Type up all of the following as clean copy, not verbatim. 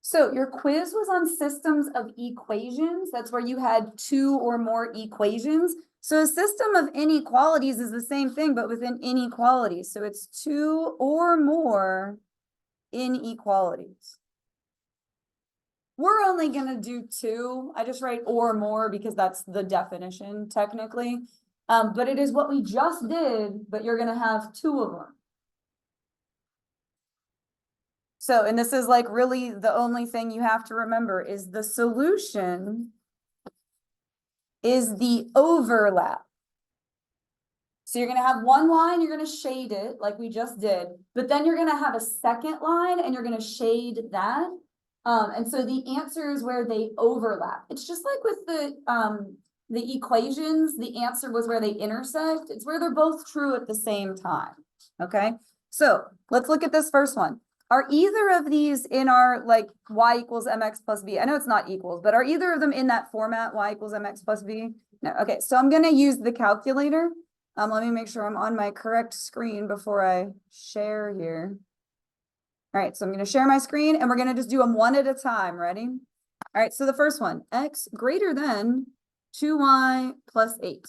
So your quiz was on systems of equations. That's where you had two or more equations. So a system of inequalities is the same thing, but within inequalities. So it's two or more inequalities. We're only going to do two. I just write or more because that's the definition technically. But it is what we just did, but you're going to have two of them. So, and this is like really the only thing you have to remember is the solution is the overlap. So you're going to have one line, you're going to shade it like we just did, but then you're going to have a second line and you're going to shade that. And so the answer is where they overlap. It's just like with the equations, the answer was where they intersect. It's where they're both true at the same time. Okay, so let's look at this first one. Are either of these in our like y equals mx plus b? I know it's not equals, but are either of them in that format, y equals mx plus b? No. Okay, so I'm going to use the calculator. Let me make sure I'm on my correct screen before I share here. All right, so I'm going to share my screen and we're going to just do them one at a time. Ready? All right, so the first one, x greater than 2y plus 8.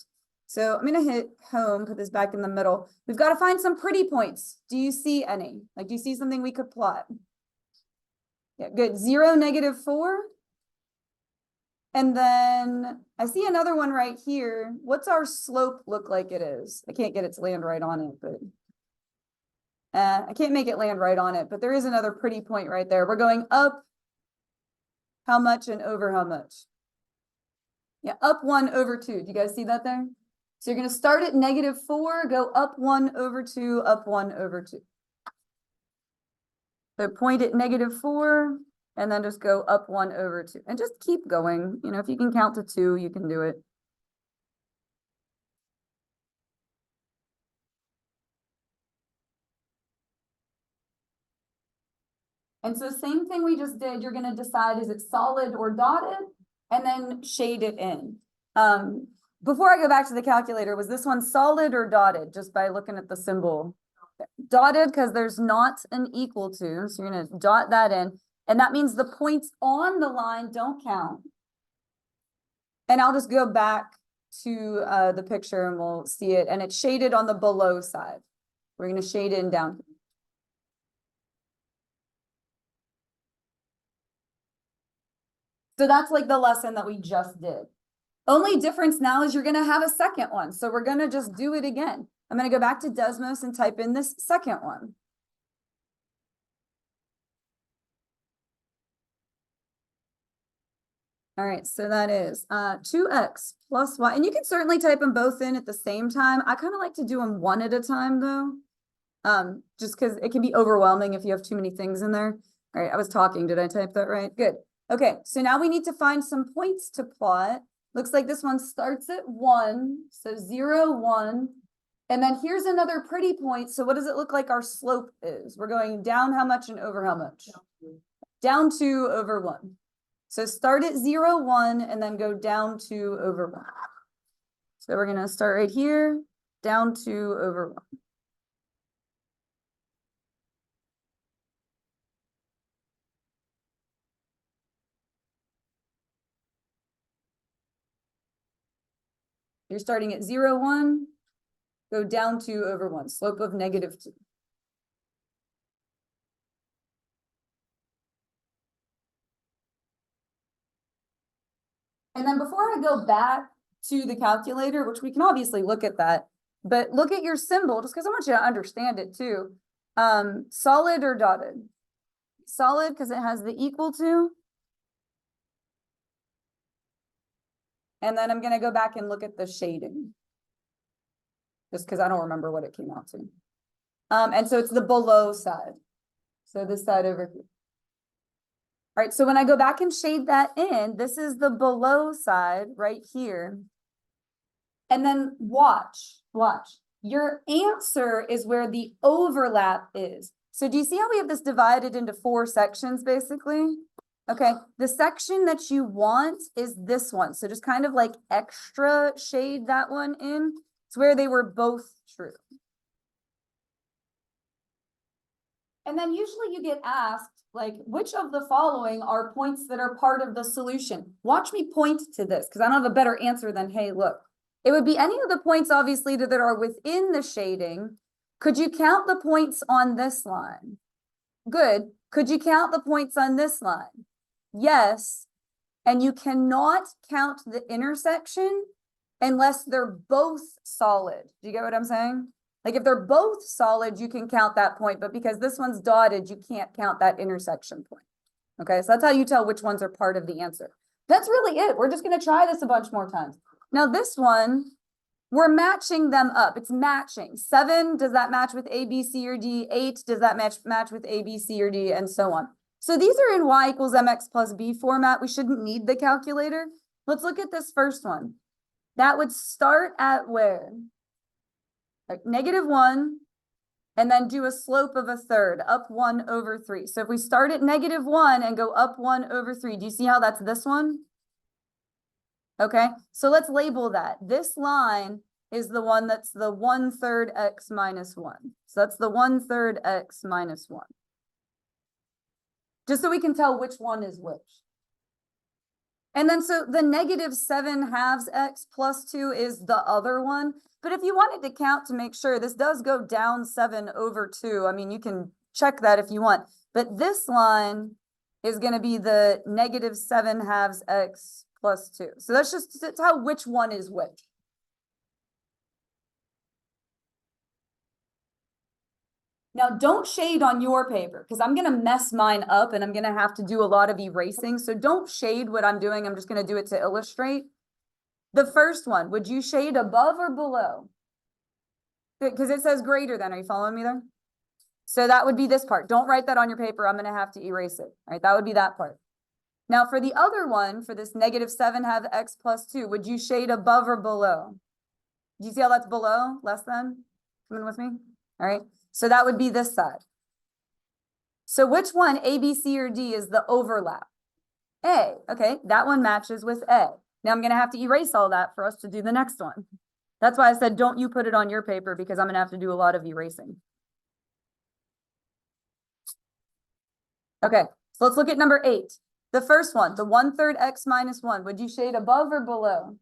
So I'm going to hit home, put this back in the middle. We've got to find some pretty points. Do you see any? Like, do you see something we could plot? Yeah, good. 0, -4. And then I see another one right here. What's our slope look like it is? I can't get it to land right on it, but I can't make it land right on it, but there is another pretty point right there. We're going up how much and over how much? Yeah, up 1 over 2. Do you guys see that there? So you're going to start at -4, go up 1 over 2, up 1 over 2. So point at -4, and then just go up 1 over 2. And just keep going. You know, if you can count to 2, you can do it. And so same thing we just did, you're going to decide is it solid or dotted, and then shade it in. Before I go back to the calculator, was this one solid or dotted just by looking at the symbol? Dotted because there's not an equal to, so you're going to dot that in. And that means the points on the line don't count. And I'll just go back to the picture and we'll see it. And it's shaded on the below side. We're going to shade in down here. So that's like the lesson that we just did. Only difference now is you're going to have a second one. So we're going to just do it again. I'm going to go back to Desmos and type in this second one. All right, so that is 2x plus y. And you can certainly type them both in at the same time. I kind of like to do them one at a time, though, just because it can be overwhelming if you have too many things in there. All right, I was talking. Did I type that right? Good. Okay, so now we need to find some points to plot. Looks like this one starts at 1, so 0, 1. And then here's another pretty point. So what does it look like our slope is? We're going down how much and over how much? Down 2 over 1. So start at 0, 1, and then go down 2 over 1. So we're going to start right here, down 2 over 1. You're starting at 0, 1, go down 2 over 1, slope of -2. And then before I go back to the calculator, which we can obviously look at that, but look at your symbol, just because I want you to understand it too. Solid or dotted? Solid because it has the equal to. And then I'm going to go back and look at the shading, just because I don't remember what it came out to. And so it's the below side. So this side over here. All right, so when I go back and shade that in, this is the below side right here. And then watch. Your answer is where the overlap is. So do you see how we have this divided into 4 sections, basically? Okay, the section that you want is this one. So just kind of like extra shade that one in. It's where they were both true. And then usually you get asked, like, which of the following are points that are part of the solution? Watch me point to this, because I don't have a better answer than, hey, look. It would be any of the points, obviously, that are within the shading. Could you count the points on this line? Good. Could you count the points on this line? Yes. And you cannot count the intersection unless they're both solid. Do you get what I'm saying? Like if they're both solid, you can count that point, but because this one's dotted, you can't count that intersection point. Okay, so that's how you tell which ones are part of the answer. That's really it. We're just going to try this a bunch more times. Now this one, we're matching them up. It's matching. 7, does that match with A, B, C, or D? 8, does that match with A, B, C, or D, and so on. So these are in y equals mx plus b format. We shouldn't need the calculator. Let's look at this first one. That would start at where? Like -1, and then do a slope of 1/3, up 1/3. So if we start at -1 and go up 1/3, do you see how that's this one? Okay, so let's label that. This line is the one that's the 1/3 x minus 1. So that's the 1/3 x minus 1. Just so we can tell which one is which. And then so the -7/2 x plus 2 is the other one. But if you wanted to count to make sure, this does go down 7/2. I mean, you can check that if you want. But this line is going to be the -7/2 x plus 2. So that's just to tell which one is which. Now, don't shade on your paper because I'm going to mess mine up and I'm going to have to do a lot of erasing. So don't shade what I'm doing. I'm just going to do it to illustrate. The first one, would you shade above or below? Because it says greater than. Are you following me there? So that would be this part. Don't write that on your paper. I'm going to have to erase it. All right, that would be that part. Now, for the other one, for this -7/2 x plus 2, would you shade above or below? Do you see how that's below? Less than? Coming with me? All right. So that would be this side. So which one, A, B, C, or D, is the overlap? A. Okay, that one matches with A. Now I'm going to have to erase all that for us to do the next one. That's why I said don't you put it on your paper because I'm going to have to do a lot of erasing. Okay, so let's look at number 8. The first one, the 1/3 x minus 1. Would you shade above or below?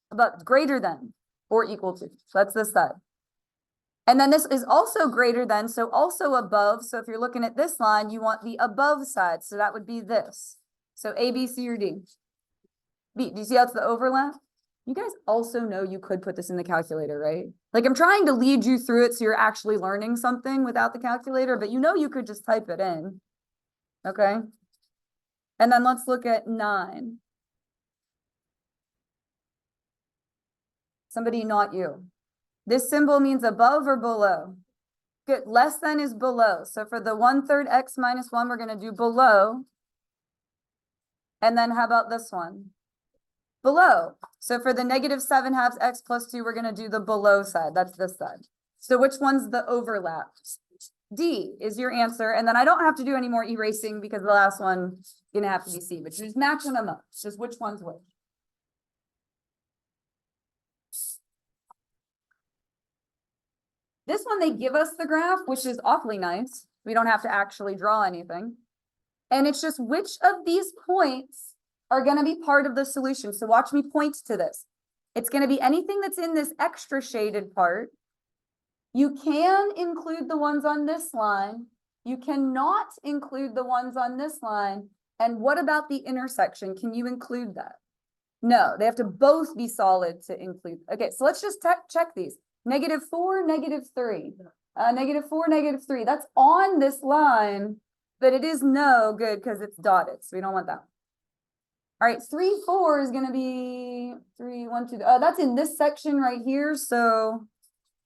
Above, greater than or equal to. So that's this side. And then this is also greater than, so also above. So if you're looking at this line, you want the above side. So that would be this. So A, B, C, or D. B. Do you see that's the overlap? You guys also know you could put this in the calculator, right? Like I'm trying to lead you through it so you're actually learning something without the calculator, but you know you could just type it in. Okay. And then let's look at 9. Somebody, not you. This symbol means above or below. Good. Less than is below. So for the 1/3 x minus 1, we're going to do below. And then how about this one? Below. So for the -7/2 x plus 2, we're going to do the below side. That's this side. So which one's the overlap? D is your answer. And then I don't have to do any more erasing because the last one is going to have to be C, but you're just matching them up. It's just which one's which. This one, they give us the graph, which is awfully nice. We don't have to actually draw anything. And it's just which of these points are going to be part of the solution. So watch me point to this. It's going to be anything that's in this extra shaded part. You can include the ones on this line. You cannot include the ones on this line. And what about the intersection? Can you include that? No, they have to both be solid to include. Okay, so let's just check these. -4, -3. -4, -3. That's on this line, but it is no good because it's dotted. So we don't want that. All right, 3, 4 is going to be 3, 1, 2. That's in this section right here. So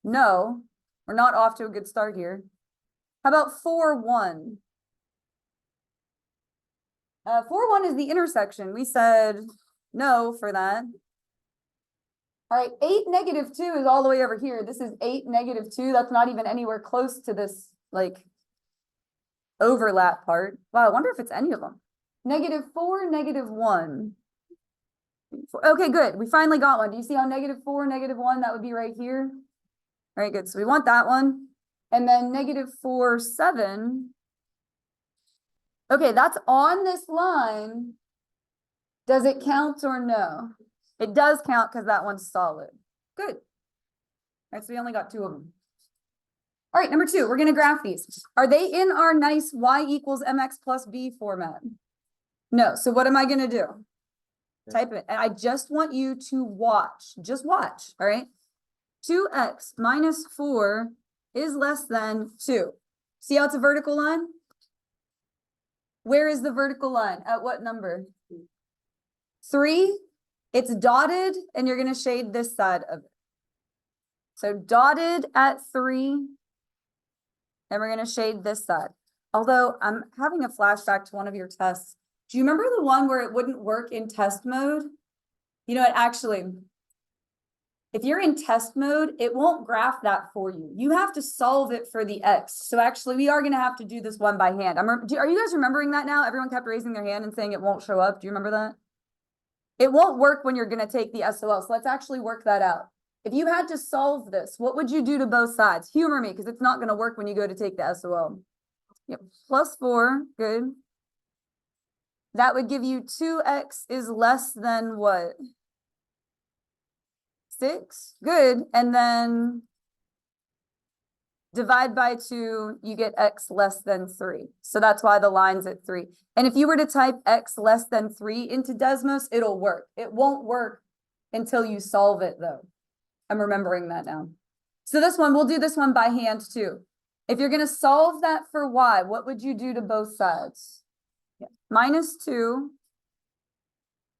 no, we're not off to a good start here. How about 4, 1? 4, 1 is the intersection. We said no for that. All right, 8, -2 is all the way over here. This is 8, -2. That's not even anywhere close to this, like, overlap part. Wow, I wonder if it's any of them. -4, -1. Okay, good. We finally got one. Do you see how -4, -1, that would be right here? Very good. So we want that one. And then -4, 7. Okay, that's on this line. Does it count or no? It does count because that one's solid. Good. All right, so we only got 2 of them. All right, number 2, we're going to graph these. Are they in our nice y equals mx plus b format? No. So what am I going to do? Type it. And I just want you to watch. Just watch. All right. 2x minus 4 is less than 2. See how it's a vertical line? Where is the vertical line? At what number? 3. It's dotted, and you're going to shade this side of it. So dotted at 3, and we're going to shade this side. Although I'm having a flashback to one of your tests. Do you remember the one where it wouldn't work in test mode? You know what, actually, if you're in test mode, it won't graph that for you. You have to solve it for the x. So actually, we are going to have to do this one by hand. Are you guys remembering that now? Everyone kept raising their hand and saying it won't show up. Do you remember that? It won't work when you're going to take the SOL. So let's actually work that out. If you had to solve this, what would you do to both sides? Humor me, because it's not going to work when you go to take the SOL. Yep, plus 4, good. That would give you 2x is less than what? 6, good. And then divide by 2, you get x less than 3. So that's why the line's at 3. And if you were to type x less than 3 into Desmos, it'll work. It won't work until you solve it, though. I'm remembering that now. So this one, we'll do this one by hand, too. If you're going to solve that for y, what would you do to both sides? Yeah. Minus 2.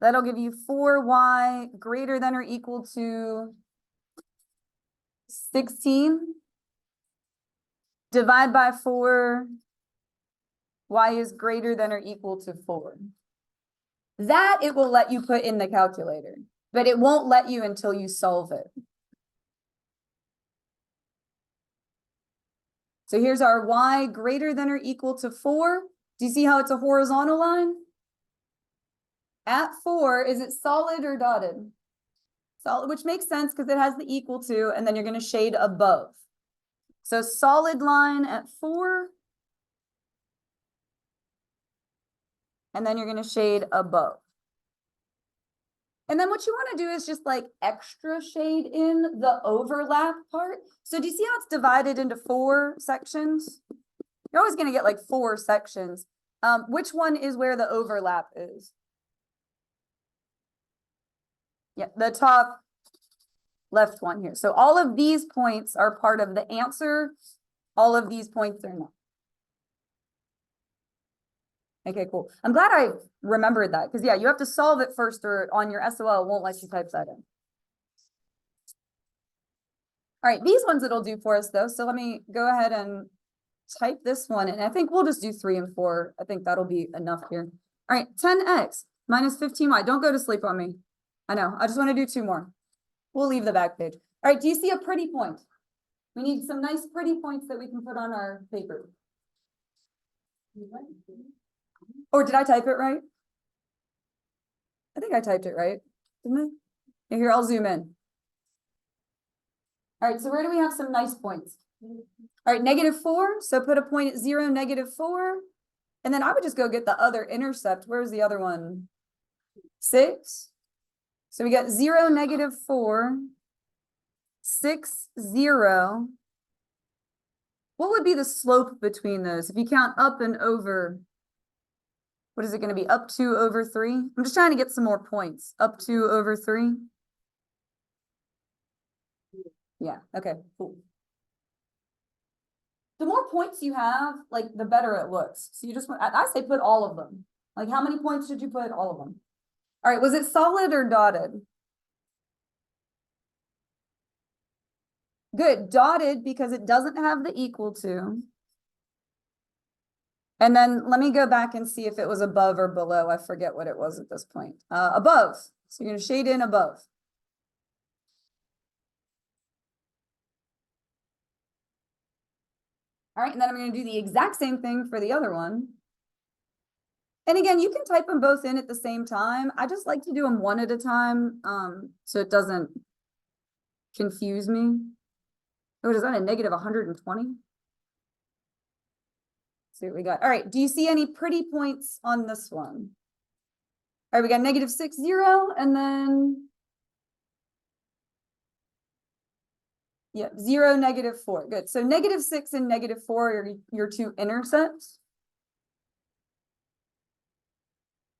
That'll give you 4y greater than or equal to 16. Divide by 4. Y is greater than or equal to 4. That it will let you put in the calculator, but it won't let you until you solve it. So here's our y greater than or equal to 4. Do you see how it's a horizontal line? At 4, is it solid or dotted? Solid, which makes sense because it has the equal to, and then you're going to shade above. So solid line at 4. And then you're going to shade above. And then what you want to do is just like extra shade in the overlap part. So do you see how it's divided into 4 sections? You're always going to get like 4 sections. Which one is where the overlap is? Yeah, the top left one here. So all of these points are part of the answer. All of these points are not. Okay, cool. I'm glad I remembered that because, yeah, you have to solve it first or on your SOL, it won't let you type that in. All right, these ones it'll do for us, though. So let me go ahead and type this one. And I think we'll just do 3 and 4. I think that'll be enough here. All right, 10x minus 15y. Don't go to sleep on me. I know. I just want to do 2 more. We'll leave the back page. All right, do you see a pretty point? We need some nice pretty points that we can put on our paper. Or did I type it right? I think I typed it right, didn't I? Here, I'll zoom in. All right, so where do we have some nice points? All right, -4, so put a point at 0, -4. And then I would just go get the other intercept. Where's the other one? 6. So we got 0, -4, 6, 0. What would be the slope between those? If you count up and over, what is it going to be? Up 2 over 3? I'm just trying to get some more points. Up 2 over 3? Yeah, okay, cool. The more points you have, like, the better it looks. So you just want, I say put all of them. Like, how many points did you put? All of them. All right, was it solid or dotted? Good, dotted because it doesn't have the equal to. And then let me go back and see if it was above or below. I forget what it was at this point. Above. So you're going to shade in above. All right, and then I'm going to do the exact same thing for the other one. And again, you can type them both in at the same time. I just like to do them one at a time, so it doesn't confuse me. Oh, is that a -120? see what we got. All right, do you see any pretty points on this one? All right, we got -6, 0, and then yeah, 0, -4. Good. So -6 and -4 are your two intercepts.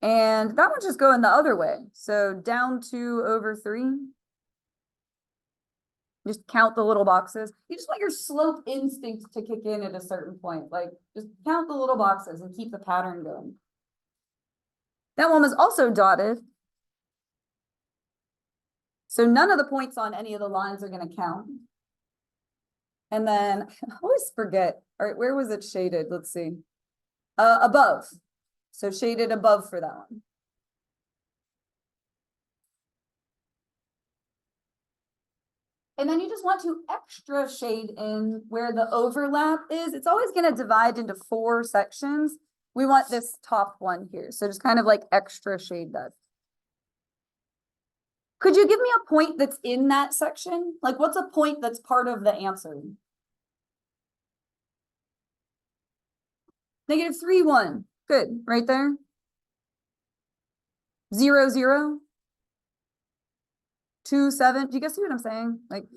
And that one's just going the other way. So down 2/3. Just count the little boxes. You just want your slope instinct to kick in at a certain point. Like, just count the little boxes and keep the pattern going. That one was also dotted. So none of the points on any of the lines are going to count. And then I always forget. All right, where was it shaded? Let's see. Above. So shaded above for that one. And then you just want to extra shade in where the overlap is. It's always going to divide into 4 sections. We want this top one here. So just kind of like extra shade that. Could you give me a point that's in that section? Like, what's a point that's part of the answer? -3, 1. Good, right there. 0, 0. 2, 7. Do you guys see what I'm saying? Like,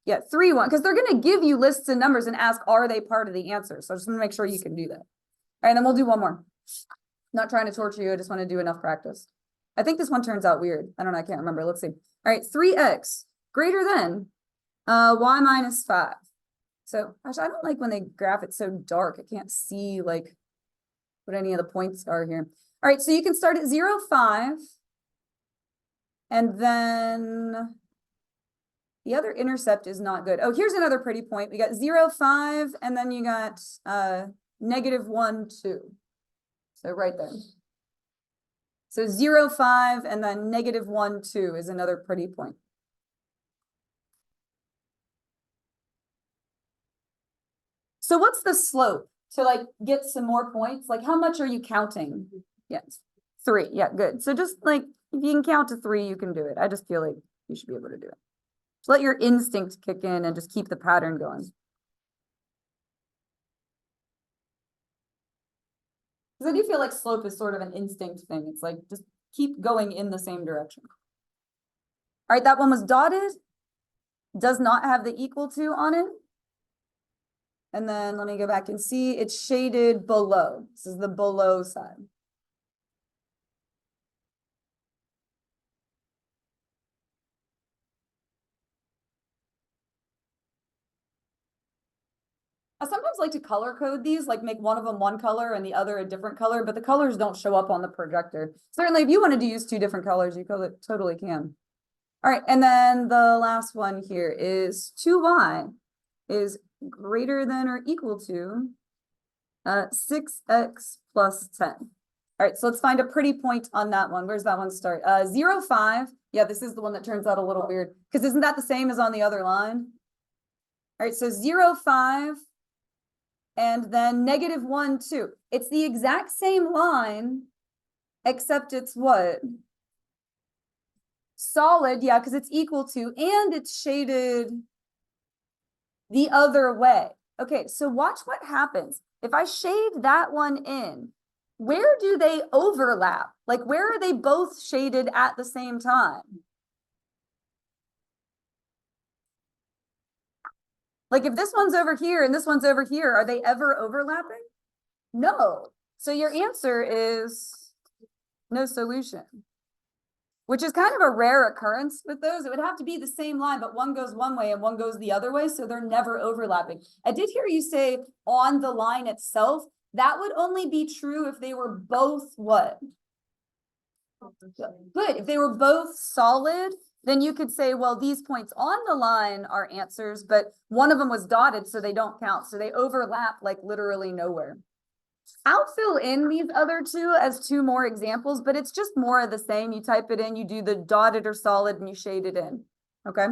yeah, 3, 1, because they're going to give you lists and numbers and ask, are they part of the answer? So I just want to make sure you can do that. All right, then we'll do one more. Not trying to torture you. I just want to do enough practice. I think this one turns out weird. I don't know. I can't remember. Let's see. All right, 3x greater than y - 5. So actually, I don't like when they graph it so dark. I can't see like what any of the points are here. All right, so you can start at 0, 5. And then the other intercept is not good. Oh, here's another pretty point. We got 0, 5, and then you got -1, 2. So right there. So 0, 5, and then -1, 2 is another pretty point. So what's the slope to like get some more points? Like, how much are you counting? Yes, 3. Yeah, good. So just like, if you can count to 3, you can do it. I just feel like you should be able to do it. Just let your instinct kick in and just keep the pattern going. Because I do feel like slope is sort of an instinct thing. It's like, just keep going in the same direction. All right, that one was dotted. Does not have the equal to on it. And then let me go back and see. It's shaded below. This is the below side. I sometimes like to color code these, like make one of them one color and the other a different color, but the colors don't show up on the projector. Certainly, if you wanted to use 2 different colors, you totally can. All right, and then the last one here is 2y is greater than or equal to 6x plus 10. All right, so let's find a pretty point on that one. Where's that one start? 0, 5. Yeah, this is the one that turns out a little weird, because isn't that the same as on the other line? All right, so 0, 5. And then -1, 2. It's the exact same line, except it's what? Solid, yeah, because it's equal to, and it's shaded the other way. Okay, so watch what happens. If I shade that one in, where do they overlap? Like, where are they both shaded at the same time? Like, if this one's over here and this one's over here, are they ever overlapping? No. So your answer is no solution, which is kind of a rare occurrence with those. It would have to be the same line, but one goes one way and one goes the other way, so they're never overlapping. I did hear you say on the line itself. That would only be true if they were both what? Good. If they were both solid, then you could say, well, these points on the line are answers, but one of them was dotted, so they don't count. So they overlap like literally nowhere. I'll fill in these other 2 as 2 more examples, but it's just more of the same. You type it in, you do the dotted or solid, and you shade it in. Okay.